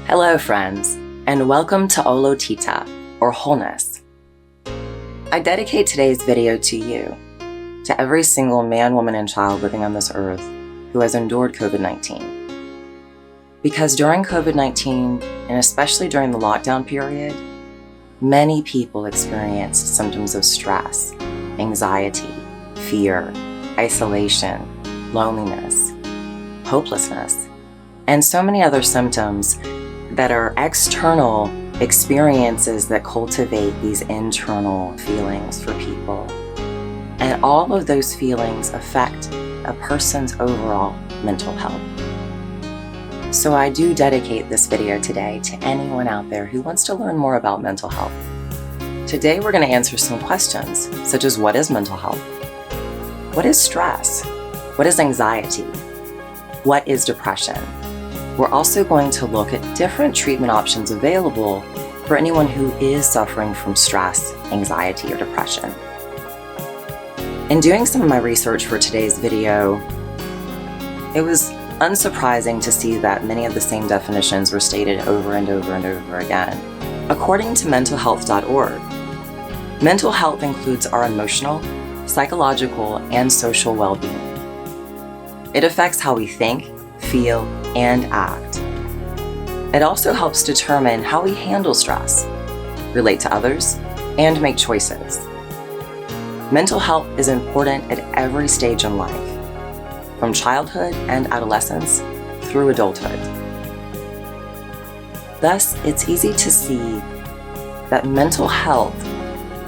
Hello friends, and welcome to Olotita, or Wholeness. I dedicate today's video to you, to every single man, woman, and child living on this earth who has endured COVID-19. Because during COVID-19, and especially during the lockdown period, many people experienced symptoms of stress, anxiety, fear, isolation, loneliness, hopelessness, and so many other symptoms that are external experiences that cultivate these internal feelings for people. And all of those feelings affect a person's overall mental health. So I do dedicate this video today to anyone out there who wants to learn more about mental health. Today we're going to answer some questions, such as what is mental health? What is stress? What is anxiety? What is depression? We're also going to look at different treatment options available for anyone who is suffering from stress, anxiety, or depression. In doing some of my research for today's video, it was unsurprising to see that many of the same definitions were stated over and over and over again. According to mentalhealth.org, mental health includes our emotional, psychological, and social well-being. It affects how we think, feel, and act. It also helps determine how we handle stress, relate to others, and make choices. Mental health is important at every stage in life, from childhood and adolescence through adulthood. Thus, it's easy to see that mental health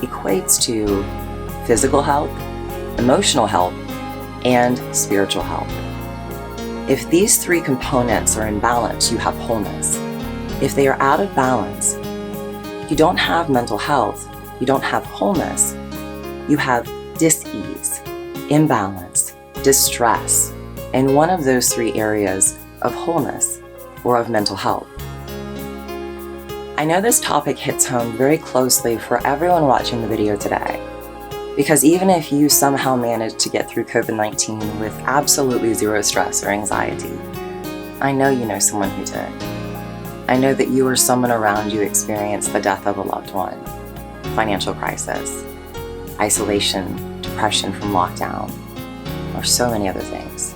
equates to physical health, emotional health, and spiritual health. If these three components are in balance, you have wholeness. If they are out of balance, you don't have mental health, you don't have wholeness, you have dis-ease, imbalance, distress, in one of those three areas of wholeness or of mental health. I know this topic hits home very closely for everyone watching the video today, because even if you somehow managed to get through COVID-19 with absolutely zero stress or anxiety, I know you know someone who did. I know that you or someone around you experienced the death of a loved one, financial crisis, isolation, depression from lockdown, or so many other things.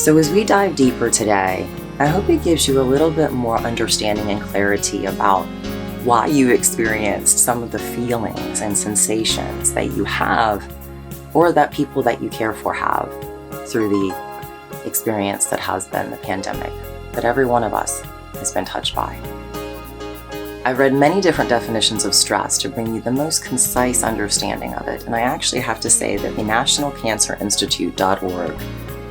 So as we dive deeper today, I hope it gives you a little bit more understanding and clarity about why you experienced some of the feelings and sensations that you have, or that people that you care for have, through the experience that has been the pandemic, that every one of us has been touched by. I've read many different definitions of stress to bring you the most concise understanding of it, and I actually have to say that the nationalcancerinstitute.org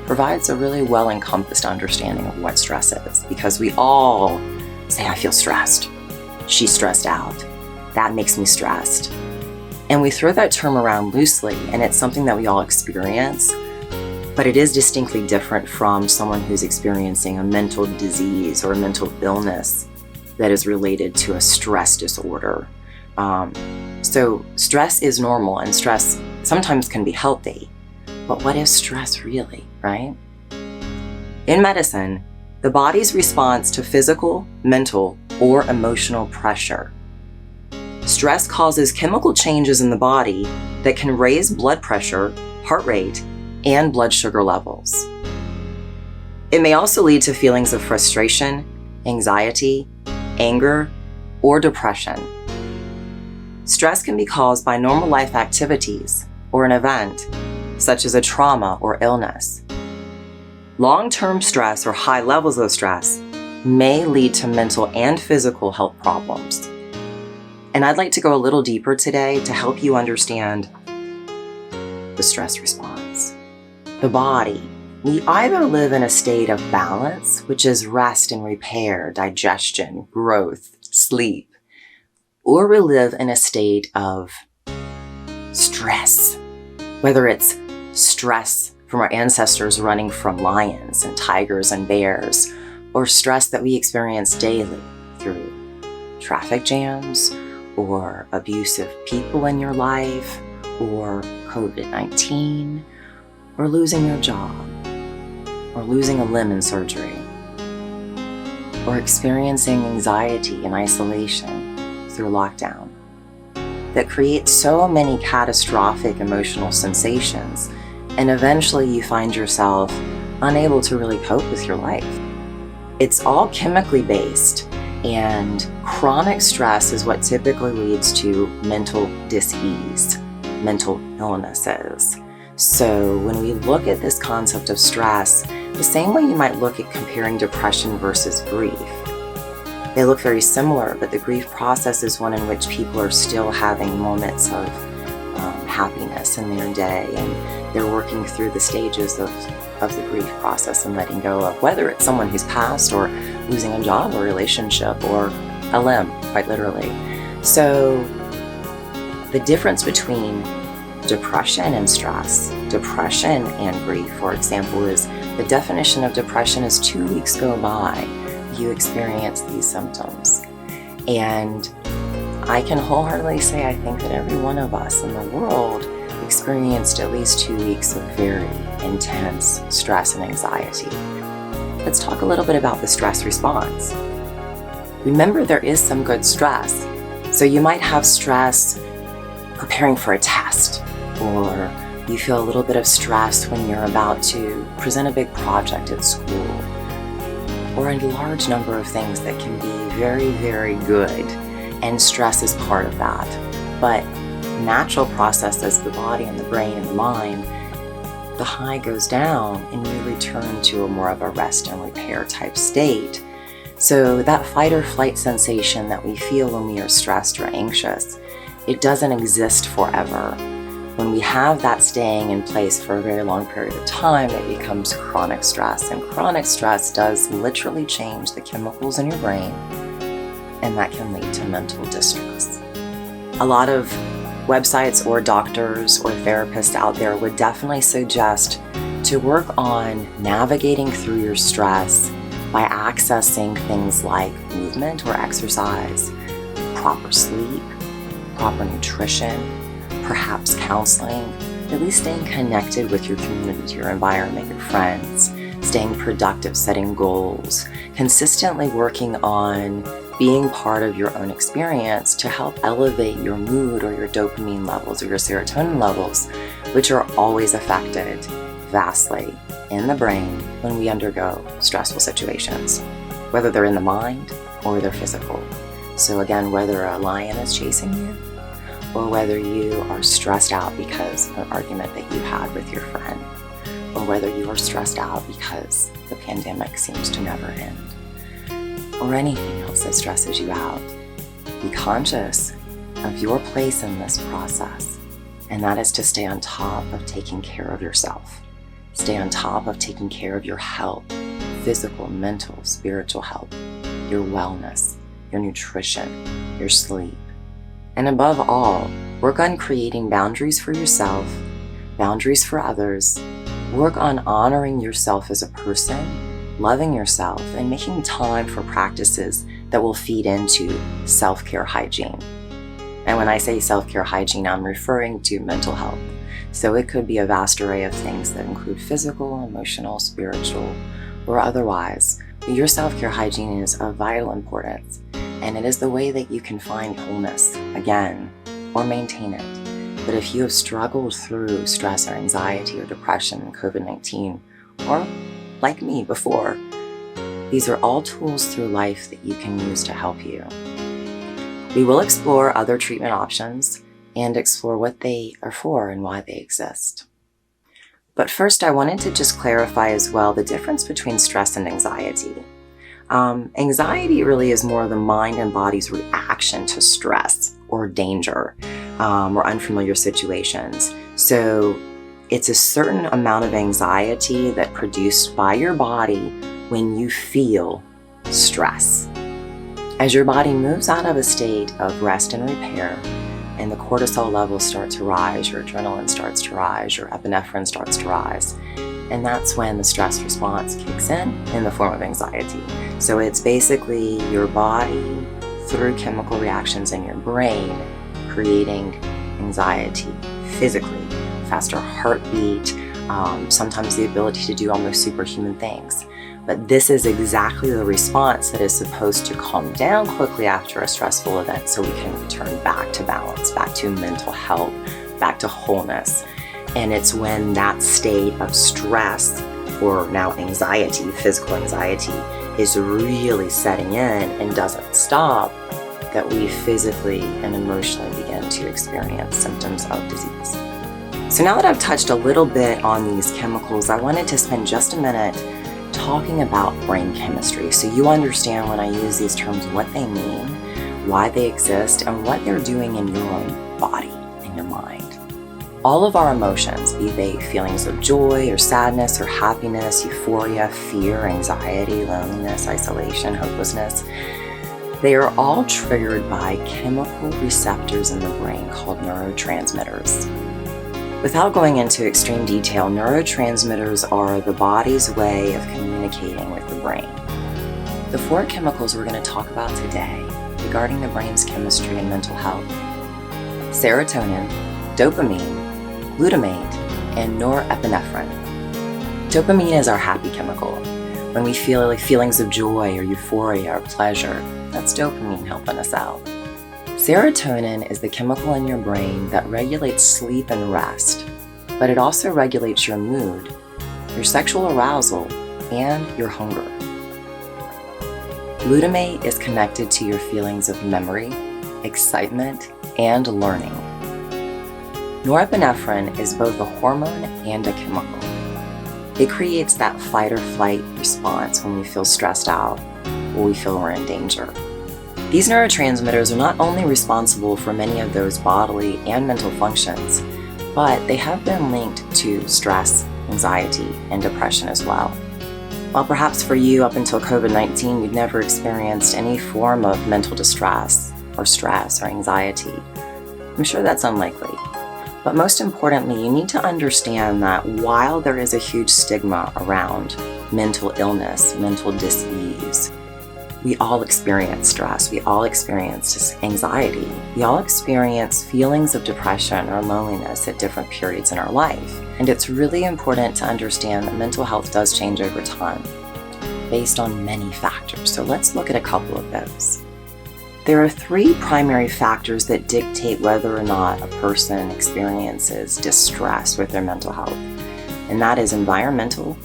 provides a really well-encompassed understanding of what stress is, because we all say, I feel stressed. She's stressed out. That makes me stressed. And we throw that term around loosely, and it's something that we all experience, but it is distinctly different from someone who's experiencing a mental disease or a mental illness that is related to a stress disorder. So stress is normal, and stress sometimes can be healthy, but what is stress really, right? In medicine, the body's response to physical, mental, or emotional pressure. Stress causes chemical changes in the body that can raise blood pressure, heart rate, and blood sugar levels. It may also lead to feelings of frustration, anxiety, anger, or depression. Stress can be caused by normal life activities or an event, such as a trauma or illness. Long-term stress or high levels of stress may lead to mental and physical health problems. And I'd like to go a little deeper today to help you understand the stress response. The body. We either live in a state of balance, which is rest and repair, digestion, growth, sleep, or we live in a state of stress, whether it's stress from our ancestors running from lions and tigers and bears, or stress that we experience daily through traffic jams, or abusive people in your life, or COVID-19, or losing your job, or losing a limb in surgery. or experiencing anxiety and isolation through lockdown that creates so many catastrophic emotional sensations, and eventually you find yourself unable to really cope with your life. It's all chemically based, and chronic stress is what typically leads to mental dis-ease, mental illnesses. So when we look at this concept of stress, the same way you might look at comparing depression versus grief. They look very similar, but the grief process is one in which people are still having moments of happiness in their day, and they're working through the stages of the grief process and letting go of, whether it's someone who's passed or losing a job or relationship or a limb, quite literally. So the difference between depression and stress, depression and grief, for example, is the definition of depression is 2 weeks go by, you experience these symptoms. And I can wholeheartedly say I think that every one of us in the world experienced at least 2 weeks of very intense stress and anxiety. Let's talk a little bit about the stress response. Remember, there is some good stress. So you might have stress preparing for a test, or you feel a little bit of stress when you're about to present a big project at school, or a large number of things that can be very, very good, and stress is part of that. But natural processes, the body and the brain and the mind, the high goes down and you return to a more of a rest and repair type state. So that fight or flight sensation that we feel when we are stressed or anxious, it doesn't exist forever. When we have that staying in place for a very long period of time, it becomes chronic stress. And chronic stress does literally change the chemicals in your brain, and that can lead to mental distress. A lot of websites or doctors or therapists out there would definitely suggest to work on navigating through your stress by accessing things like movement or exercise, proper sleep, proper nutrition, perhaps counseling, at least staying connected with your community, your environment, your friends, staying productive, setting goals, consistently working on being part of your own experience to help elevate your mood or your dopamine levels or your serotonin levels, which are always affected vastly in the brain when we undergo stressful situations, whether they're in the mind or they're physical. So again, whether a lion is chasing you or whether you are stressed out because of an argument that you had with your friend, or whether you are stressed out because the pandemic seems to never end, or anything else that stresses you out, be conscious of your place in this process, and that is to stay on top of taking care of yourself. Stay on top of taking care of your health, physical, mental, spiritual health, your wellness, your nutrition, your sleep. And above all, work on creating boundaries for yourself, boundaries for others. Work on honoring yourself as a person, loving yourself, and making time for practices that will feed into self-care hygiene. And when I say self-care hygiene, I'm referring to mental health. So it could be a vast array of things that include physical, emotional, spiritual, or otherwise. But your self-care hygiene is of vital importance, and it is the way that you can find wholeness again or maintain it. But if you have struggled through stress or anxiety or depression and COVID-19, or like me before, these are all tools through life that you can use to help you. We will explore other treatment options and explore what they are for and why they exist. But first, I wanted to just clarify as well the difference between stress and anxiety. Anxiety really is more of the mind and body's reaction to stress or danger or unfamiliar situations. So it's a certain amount of anxiety that's produced by your body when you feel stress. As your body moves out of a state of rest and repair, and the cortisol levels start to rise, your adrenaline starts to rise, your epinephrine starts to rise, and that's when the stress response kicks in the form of anxiety. So it's basically your body, through chemical reactions in your brain, creating anxiety physically, faster heartbeat, sometimes the ability to do almost superhuman things. But this is exactly the response that is supposed to calm down quickly after a stressful event so we can return back to balance, back to mental health, back to wholeness. And it's when that state of stress, or now anxiety, physical anxiety, is really setting in and doesn't stop, that we physically and emotionally begin to experience symptoms of disease. So now that I've touched a little bit on these chemicals, I wanted to spend just a minute talking about brain chemistry so you understand when I use these terms what they mean, why they exist, and what they're doing in your own body and your mind. All of our emotions, be they feelings of joy or sadness or happiness, euphoria, fear, anxiety, loneliness, isolation, hopelessness, they are all triggered by chemical receptors in the brain called neurotransmitters. Without going into extreme detail, neurotransmitters are the body's way of communicating with the brain. The 4 chemicals we're going to talk about today regarding the brain's chemistry and mental health: serotonin, dopamine, glutamate, and norepinephrine. Dopamine is our happy chemical. When we feel like feelings of joy or euphoria or pleasure, that's dopamine helping us out. Serotonin is the chemical in your brain that regulates sleep and rest, but it also regulates your mood, your sexual arousal, and your hunger. Glutamate is connected to your feelings of memory, excitement, and learning. Norepinephrine is both a hormone and a chemical. It creates that fight or flight response when we feel stressed out or we feel we're in danger. These neurotransmitters are not only responsible for many of those bodily and mental functions, but they have been linked to stress, anxiety, and depression as well. While perhaps for you up until COVID-19 you'd never experienced any form of mental distress or stress or anxiety, I'm sure that's unlikely. But most importantly, you need to understand that while there is a huge stigma around mental illness, mental dis-ease, we all experience stress, we all experience anxiety, we all experience feelings of depression or loneliness at different periods in our life. And it's really important to understand that mental health does change over time based on many factors. So let's look at a couple of those. There are 3 primary factors that dictate whether or not a person experiences distress with their mental health, and that is environmental,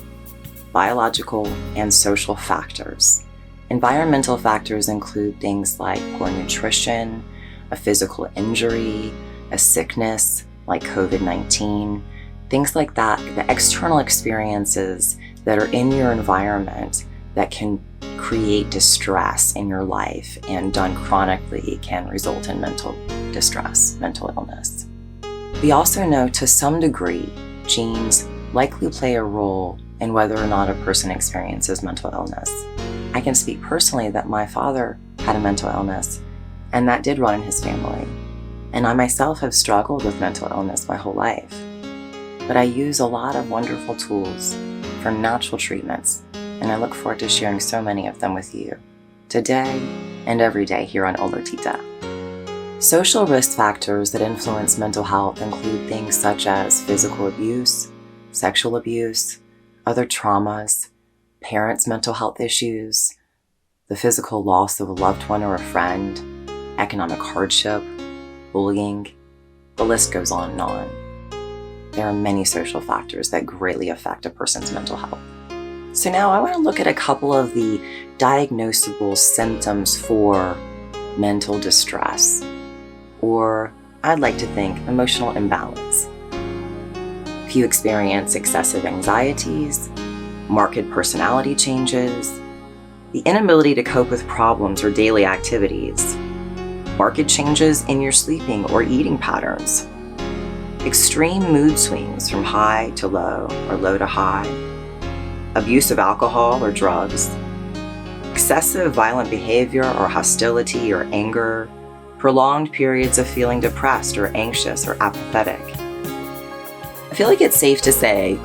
biological, and social factors. Environmental factors include things like poor nutrition, a physical injury, a sickness like COVID-19, things like that, the external experiences that are in your environment that can create distress in your life and done chronically can result in mental distress, mental illness. We also know to some degree genes likely play a role in whether or not a person experiences mental illness. I can speak personally that my father had a mental illness, and that did run in his family. And I myself have struggled with mental illness my whole life. But I use a lot of wonderful tools for natural treatments, and I look forward to sharing so many of them with you today and every day here on Olotita. Social risk factors that influence mental health include things such as physical abuse, sexual abuse, other traumas, parents' mental health issues, the physical loss of a loved one or a friend, economic hardship, bullying, the list goes on and on. There are many social factors that greatly affect a person's mental health. So now I want to look at a couple of the diagnosable symptoms for mental distress, or I'd like to think emotional imbalance. If you experience excessive anxieties, marked personality changes, the inability to cope with problems or daily activities, marked changes in your sleeping or eating patterns, extreme mood swings from high to low or low to high, abuse of alcohol or drugs, excessive violent behavior or hostility or anger, prolonged periods of feeling depressed or anxious or apathetic. I feel like it's safe to say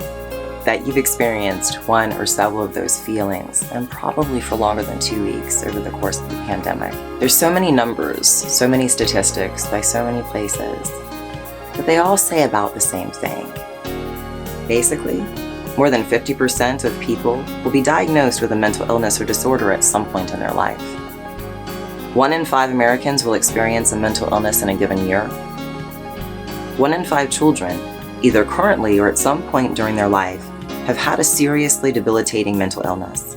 that you've experienced one or several of those feelings, and probably for longer than 2 weeks over the course of the pandemic. There's so many numbers, so many statistics by so many places, but they all say about the same thing. Basically, more than 50% of people will be diagnosed with a mental illness or disorder at some point in their life. 1 in 5 Americans will experience a mental illness in a given year. 1 in 5 children, either currently or at some point during their life, have had a seriously debilitating mental illness.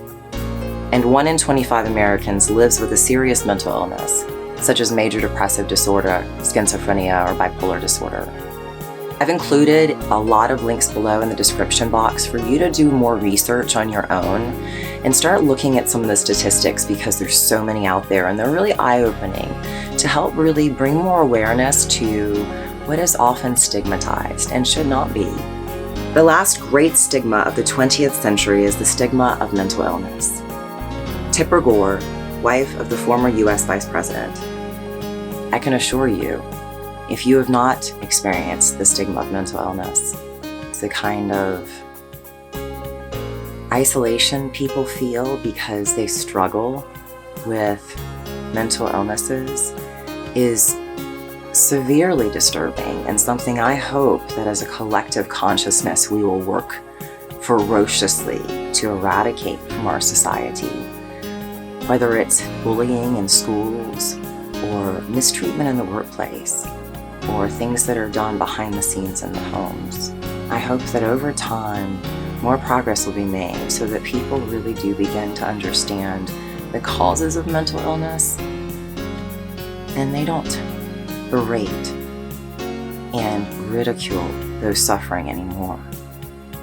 And 1 in 25 Americans lives with a serious mental illness, such as major depressive disorder, schizophrenia, or bipolar disorder. I've included a lot of links below in the description box for you to do more research on your own and start looking at some of the statistics, because there's so many out there and they're really eye-opening to help really bring more awareness to what is often stigmatized and should not be. The last great stigma of the 20th century is the stigma of mental illness. Tipper Gore, wife of the former US Vice President. I can assure you, if you have not experienced the stigma of mental illness, the kind of isolation people feel because they struggle with mental illnesses is severely disturbing, and something I hope that as a collective consciousness we will work ferociously to eradicate from our society. Whether it's bullying in schools, or mistreatment in the workplace, or things that are done behind the scenes in the homes. I hope that over time, more progress will be made so that people really do begin to understand the causes of mental illness, and they don't berate and ridicule those suffering anymore,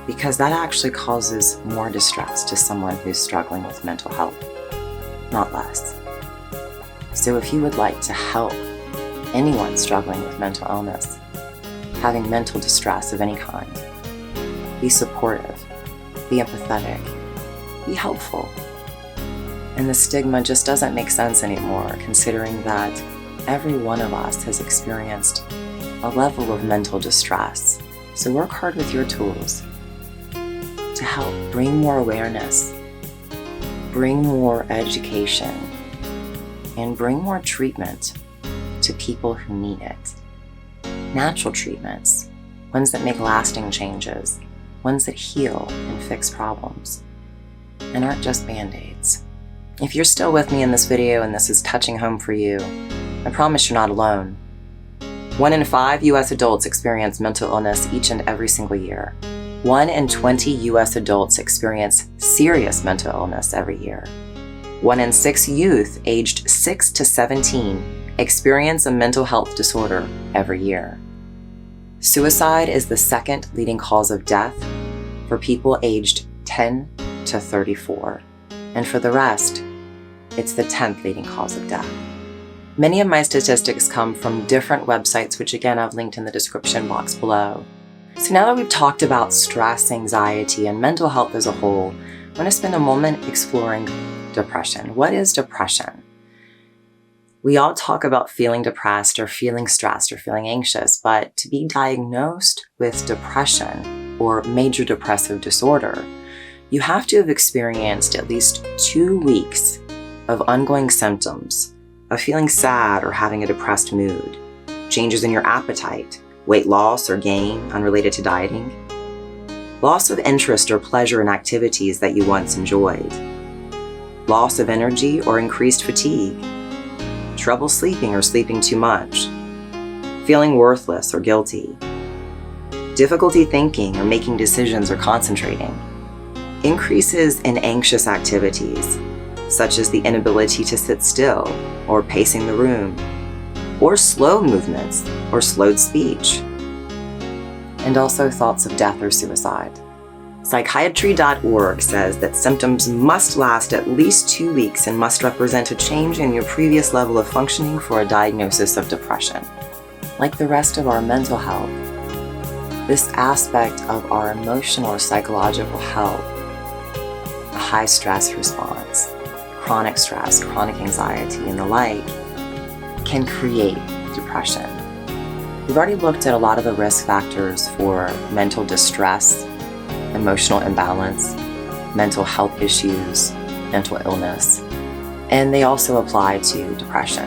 because that actually causes more distress to someone who's struggling with mental health, not less. So if you would like to help anyone struggling with mental illness, having mental distress of any kind, be supportive, be empathetic, be helpful. And the stigma just doesn't make sense anymore, considering that every one of us has experienced a level of mental distress. So work hard with your tools to help bring more awareness, bring more education, and bring more treatment to people who need it. Natural treatments, ones that make lasting changes, ones that heal and fix problems, and aren't just band-aids. If you're still with me in this video and this is touching home for you, I promise you're not alone. 1 in 5 US adults experience mental illness each and every single year. 1 in 20 US adults experience serious mental illness every year. 1 in 6 youth aged 6 to 17 experience a mental health disorder every year. Suicide is the second leading cause of death for people aged 10 to 34. And for the rest, it's the 10th leading cause of death. Many of my statistics come from different websites, which again I've linked in the description box below. So now that we've talked about stress, anxiety, and mental health as a whole, I want to spend a moment exploring depression. What is depression? We all talk about feeling depressed or feeling stressed or feeling anxious, but to be diagnosed with depression or major depressive disorder, you have to have experienced at least 2 weeks of ongoing symptoms of feeling sad or having a depressed mood, changes in your appetite, weight loss or gain unrelated to dieting, loss of interest or pleasure in activities that you once enjoyed, loss of energy or increased fatigue, trouble sleeping or sleeping too much, feeling worthless or guilty, difficulty thinking or making decisions or concentrating, increases in anxious activities, such as the inability to sit still or pacing the room, or slow movements or slowed speech, and also thoughts of death or suicide. Psychiatry.org says that symptoms must last at least 2 weeks and must represent a change in your previous level of functioning for a diagnosis of depression. Like the rest of our mental health, this aspect of our emotional or psychological health, a high stress response, chronic stress, chronic anxiety, and the like, can create depression. We've already looked at a lot of the risk factors for mental distress, emotional imbalance, mental health issues, mental illness, and they also apply to depression.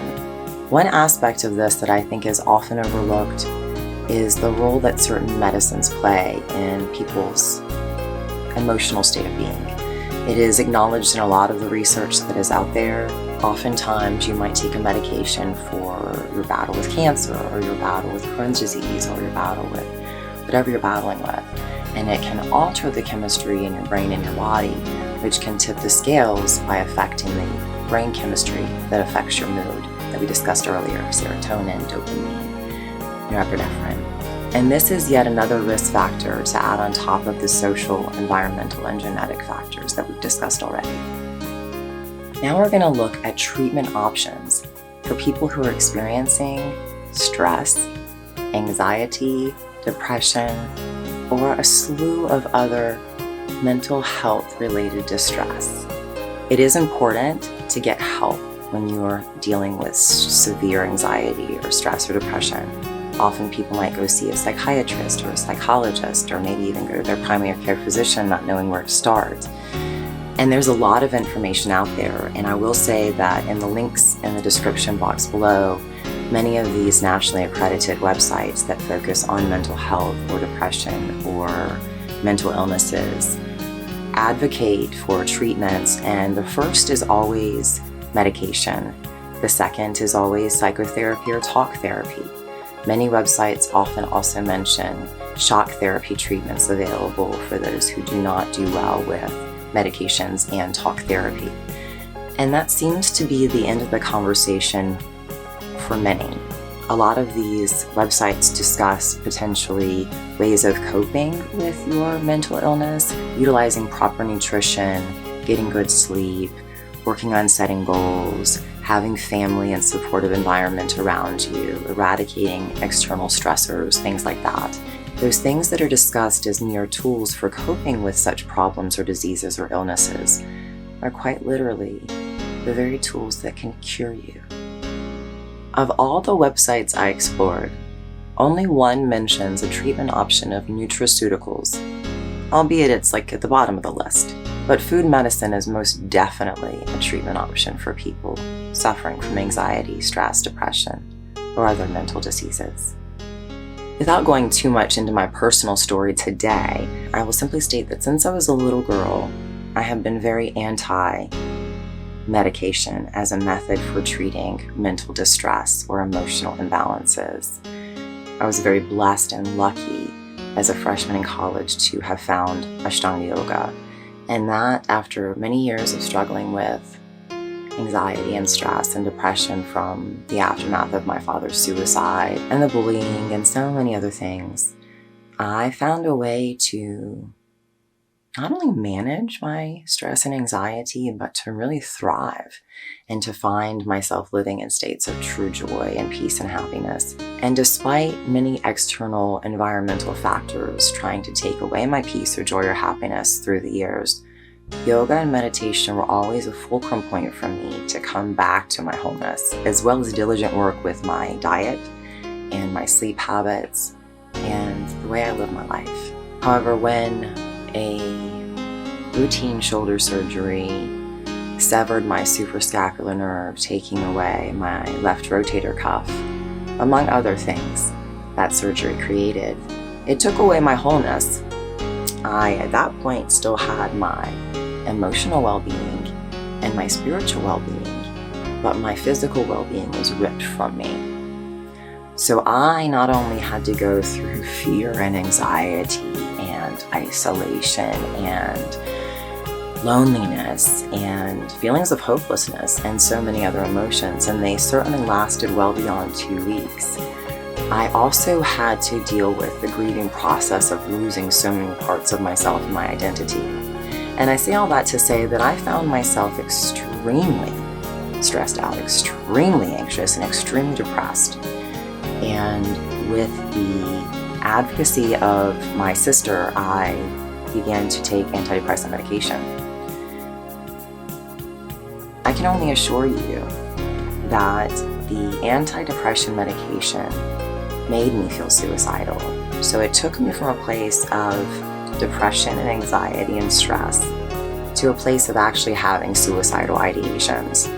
One aspect of this that I think is often overlooked is the role that certain medicines play in people's emotional state of being. It is acknowledged in a lot of the research that is out there. Oftentimes, you might take a medication for your battle with cancer, or your battle with Crohn's disease, or your battle with whatever you're battling with. And it can alter the chemistry in your brain and your body, which can tip the scales by affecting the brain chemistry that affects your mood that we discussed earlier: serotonin, dopamine, norepinephrine. And this is yet another risk factor to add on top of the social, environmental, and genetic factors that we've discussed already. Now we're going to look at treatment options for people who are experiencing stress, anxiety, depression, or a slew of other mental health related distress. It is important to get help when you're dealing with severe anxiety or stress or depression. Often people might go see a psychiatrist or a psychologist, or maybe even go to their primary care physician not knowing where to start. And there's a lot of information out there, and I will say that in the links in the description box below, many of these nationally accredited websites that focus on mental health or depression or mental illnesses advocate for treatments, and the first is always medication. The second is always psychotherapy or talk therapy. Many websites often also mention shock therapy treatments available for those who do not do well with medications and talk therapy. And that seems to be the end of the conversation for many. A lot of these websites discuss potentially ways of coping with your mental illness, utilizing proper nutrition, getting good sleep, working on setting goals, having family and supportive environment around you, eradicating external stressors, things like that. Those things that are discussed as mere tools for coping with such problems or diseases or illnesses are quite literally the very tools that can cure you. Of all the websites I explored, only one mentions a treatment option of nutraceuticals, albeit it's like at the bottom of the list. But food medicine is most definitely a treatment option for people suffering from anxiety, stress, depression, or other mental diseases. Without going too much into my personal story today, I will simply state that since I was a little girl, I have been very anti-medication as a method for treating mental distress or emotional imbalances. I was very blessed and lucky as a freshman in college to have found Ashtanga Yoga. And that, after many years of struggling with anxiety and stress and depression from the aftermath of my father's suicide and the bullying and so many other things, I found a way to not only manage my stress and anxiety, but to really thrive and to find myself living in states of true joy and peace and happiness. And despite many external environmental factors trying to take away my peace or joy or happiness through the years, yoga and meditation were always a fulcrum point for me to come back to my wholeness, as well as diligent work with my diet and my sleep habits and the way I live my life. However, when a routine shoulder surgery severed my suprascapular nerve, taking away my left rotator cuff, among other things that surgery created, it took away my wholeness. I, at that point, still had my emotional well-being and my spiritual well-being, but my physical well-being was ripped from me. So I not only had to go through fear and anxiety and isolation and loneliness and feelings of hopelessness and so many other emotions, and they certainly lasted well beyond 2 weeks. I also had to deal with the grieving process of losing so many parts of myself and my identity. And I say all that to say that I found myself extremely stressed out, extremely anxious, and extremely depressed. And with the advocacy of my sister, I began to take antidepressant medication. I can only assure you that the antidepressant medication made me feel suicidal. So it took me from a place of depression and anxiety and stress to a place of actually having suicidal ideations.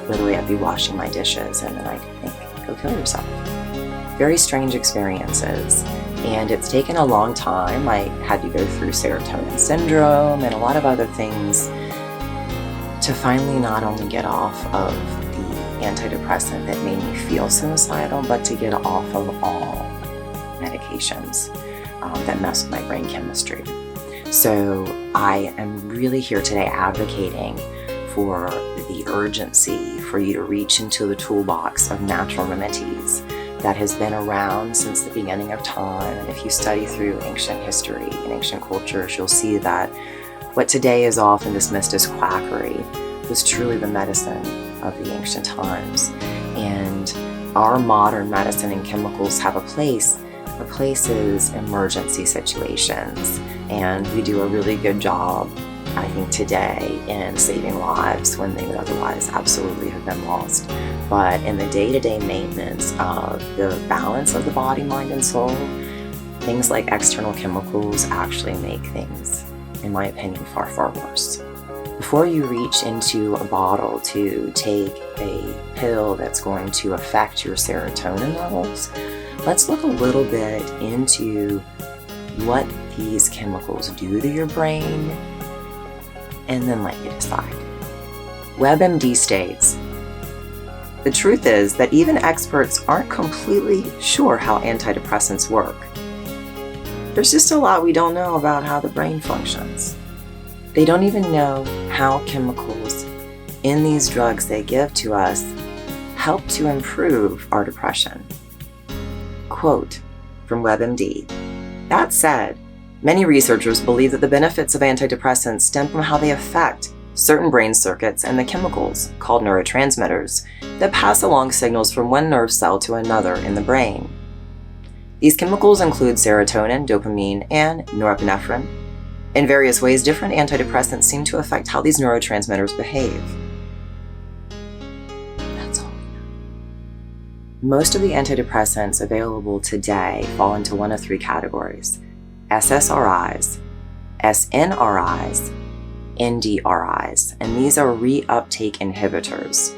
Literally, I'd be washing my dishes and then I'd think, go kill yourself. very strange experiences. And it's taken a long time. I had to go through serotonin syndrome and a lot of other things to finally not only get off of the antidepressant that made me feel suicidal, but to get off of all medications that mess with my brain chemistry. So I am really here today advocating for the urgency for you to reach into the toolbox of natural remedies that has been around since the beginning of time. And if you study through ancient history and ancient cultures, you'll see that what today is often dismissed as quackery was truly the medicine of the ancient times. And our modern medicine and chemicals have a place. The place is emergency situations. And we do a really good job, I think, today in saving lives when they would otherwise absolutely have been lost. But in the day-to-day maintenance of the balance of the body, mind, and soul, things like external chemicals actually make things, in my opinion, far, far worse. Before you reach into a bottle to take a pill that's going to affect your serotonin levels, let's look a little bit into what these chemicals do to your brain, and then let you decide. WebMD states, the truth is that even experts aren't completely sure how antidepressants work. There's just a lot we don't know about how the brain functions. They don't even know how chemicals in these drugs they give to us help to improve our depression. Quote from WebMD, that said, many researchers believe that the benefits of antidepressants stem from how they affect certain brain circuits and the chemicals, called neurotransmitters, that pass along signals from one nerve cell to another in the brain. These chemicals include serotonin, dopamine, and norepinephrine. In various ways, different antidepressants seem to affect how these neurotransmitters behave. That's all we know. Most of the antidepressants available today fall into one of three categories: SSRIs, SNRIs, NDRIs, and these are reuptake inhibitors.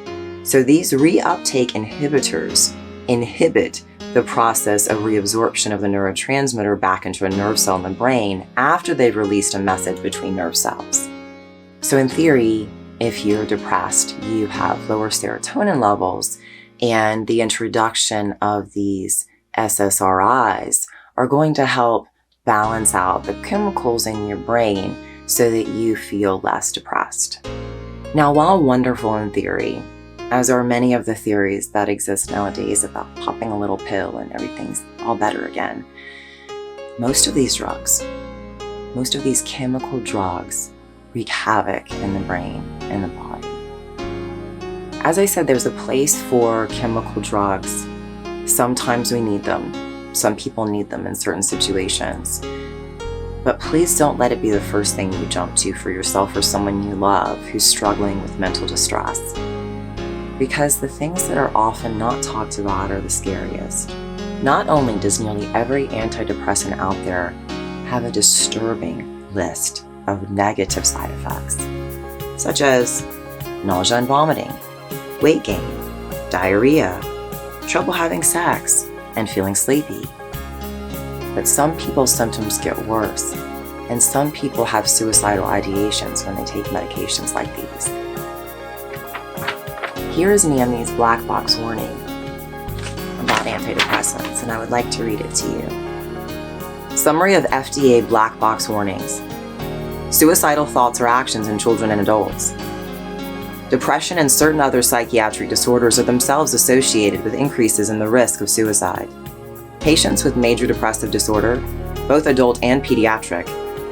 So these reuptake inhibitors inhibit the process of reabsorption of the neurotransmitter back into a nerve cell in the brain after they've released a message between nerve cells. So in theory, if you're depressed, you have lower serotonin levels, and the introduction of these SSRIs are going to help balance out the chemicals in your brain so that you feel less depressed. Now, while wonderful in theory, as are many of the theories that exist nowadays about popping a little pill and everything's all better again, most of these drugs, most of these chemical drugs wreak havoc in the brain and the body. As I said, there's a place for chemical drugs. Sometimes we need them. Some people need them in certain situations. But please don't let it be the first thing you jump to for yourself or someone you love who's struggling with mental distress. Because the things that are often not talked about are the scariest. Not only does nearly every antidepressant out there have a disturbing list of negative side effects, such as nausea and vomiting, weight gain, diarrhea, trouble having sex, and feeling sleepy. But some people's symptoms get worse, and some people have suicidal ideations when they take medications like these. Here is NAMI's black box warning about antidepressants, and I would like to read it to you. Summary of FDA black box warnings. Suicidal thoughts or actions in children and adults. Depression and certain other psychiatric disorders are themselves associated with increases in the risk of suicide. Patients with major depressive disorder, both adult and pediatric,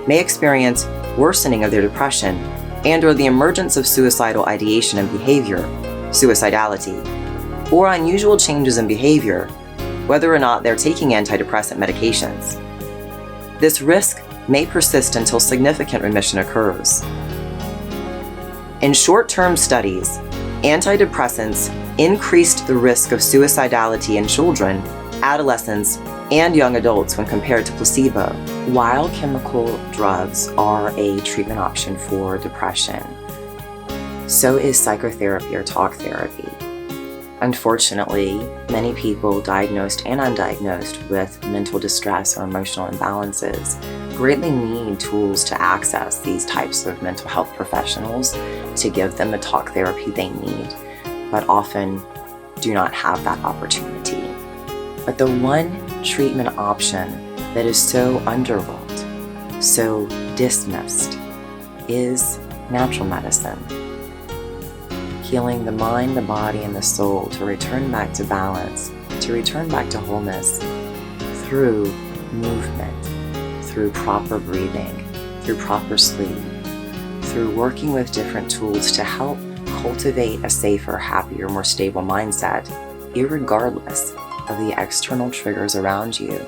may experience worsening of their depression and/or the emergence of suicidal ideation and behavior, suicidality, or unusual changes in behavior, whether or not they're taking antidepressant medications. This risk may persist until significant remission occurs. In short-term studies, antidepressants increased the risk of suicidality in children, adolescents, and young adults when compared to placebo. While chemical drugs are a treatment option for depression, so is psychotherapy or talk therapy. Unfortunately, many people diagnosed and undiagnosed with mental distress or emotional imbalances greatly need tools to access these types of mental health professionals to give them the talk therapy they need, but often do not have that opportunity. But the one treatment option that is so underlooked, so dismissed, is natural medicine. Healing the mind, the body, and the soul to return back to balance, to return back to wholeness through movement, through proper breathing, through proper sleep, through working with different tools to help cultivate a safer, happier, more stable mindset, irregardless of the external triggers around you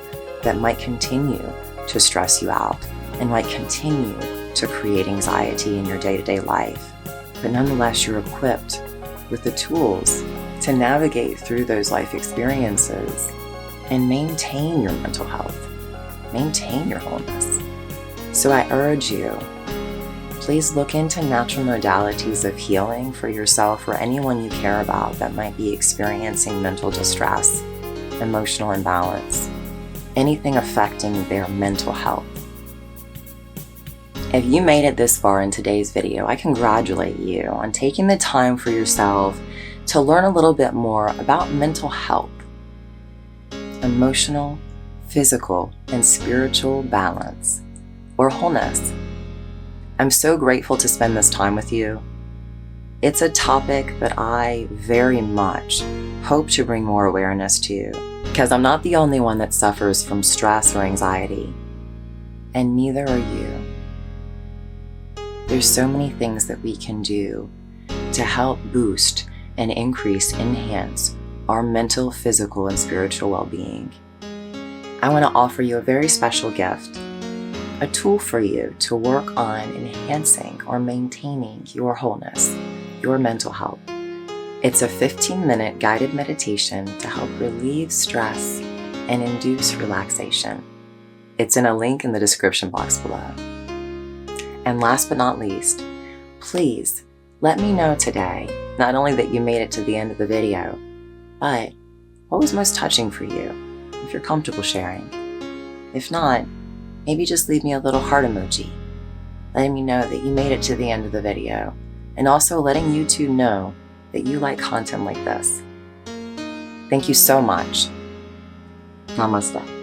that might continue to stress you out and might continue to create anxiety in your day-to-day life. But nonetheless, you're equipped with the tools to navigate through those life experiences and maintain your mental health, maintain your wholeness. So I urge you, please look into natural modalities of healing for yourself or anyone you care about that might be experiencing mental distress, emotional imbalance, anything affecting their mental health. If you made it this far in today's video, I congratulate you on taking the time for yourself to learn a little bit more about mental health, emotional, physical, and spiritual balance, or wholeness. I'm so grateful to spend this time with you. It's a topic that I very much hope to bring more awareness to, because I'm not the only one that suffers from stress or anxiety, and neither are you. There's so many things that we can do to help boost and increase, enhance our mental, physical, and spiritual well-being. I want to offer you a very special gift, a tool for you to work on enhancing or maintaining your wholeness, your mental health. It's a 15-minute guided meditation to help relieve stress and induce relaxation. It's in a link in the description box below. And last but not least, please let me know today, not only that you made it to the end of the video, but what was most touching for you, if you're comfortable sharing. If not, maybe just leave me a little heart emoji, letting me know that you made it to the end of the video, and also letting YouTube know that you like content like this. Thank you so much. Namaste.